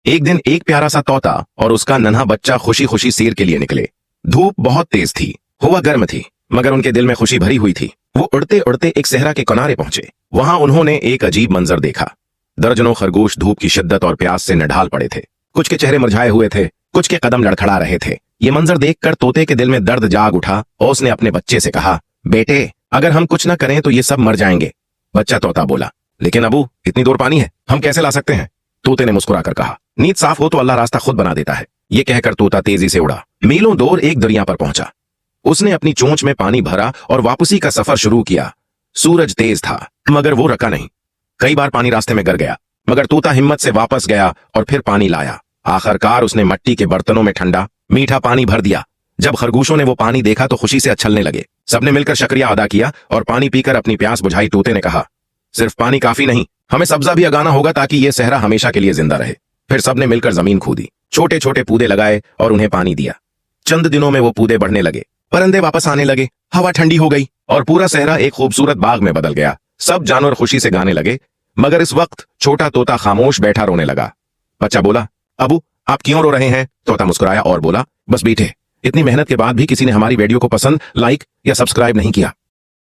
एक दिन एक प्यारा सा तोता और उसका नन्हा बच्चा खुशी खुशी सैर के लिए निकले। धूप बहुत तेज थी, हवा गर्म थी, मगर उनके दिल में खुशी भरी हुई थी। वो उड़ते उड़ते एक सहरा के किनारे पहुंचे। वहां उन्होंने एक अजीब मंजर देखा। दर्जनों खरगोश धूप की शिद्दत और प्यास से निढाल पड़े थे। कुछ के चेहरे मुरझाए हुए थे, कुछ के कदम लड़खड़ा रहे थे। ये मंजर देखकर तोते के दिल में दर्द जाग उठा और उसने अपने बच्चे से कहा, बेटे, अगर हम कुछ न करें तो ये सब मर जाएंगे। बच्चा तोता बोला, लेकिन अबू, इतनी दूर पानी है, हम कैसे ला सकते हैं? तोते ने मुस्कुराकर कहा, नीयत साफ हो तो अल्लाह रास्ता खुद बना देता है। ये कहकर तोता तेजी से उड़ा। मीलों दूर एक दरिया पर पहुंचा। उसने अपनी चोंच में पानी भरा और वापसी का सफर शुरू किया। सूरज तेज था, मगर वो रका नहीं। कई बार पानी रास्ते में गिर गया, मगर तोता हिम्मत से वापस गया और फिर पानी लाया। आखिरकार उसने मिट्टी के बर्तनों में ठंडा मीठा पानी भर दिया। जब खरगोशों ने वो पानी देखा तो खुशी से अच्छलने लगे। सबने मिलकर शुक्रिया अदा किया और पानी पीकर अपनी प्यास बुझाई। तोते ने कहा, सिर्फ पानी काफी नहीं, हमें सब्जा भी उगाना होगा ताकि ये सहरा हमेशा के लिए जिंदा रहे। फिर सबने मिलकर जमीन खोदी, छोटे छोटे पौधे लगाए और उन्हें पानी दिया। चंद दिनों में वो पौधे बढ़ने लगे, परिंदे वापस आने लगे, हवा ठंडी हो गई और पूरा सहरा एक खूबसूरत बाग में बदल गया। सब जानवर खुशी से गाने लगे, मगर इस वक्त छोटा तोता खामोश बैठा रोने लगा। बच्चा बोला, अबू, आप क्यों रो रहे हैं? तोता मुस्कुराया और बोला, बस बेटे, इतनी मेहनत के बाद भी किसी ने हमारी वीडियो को पसंद, लाइक या सब्सक्राइब नहीं किया।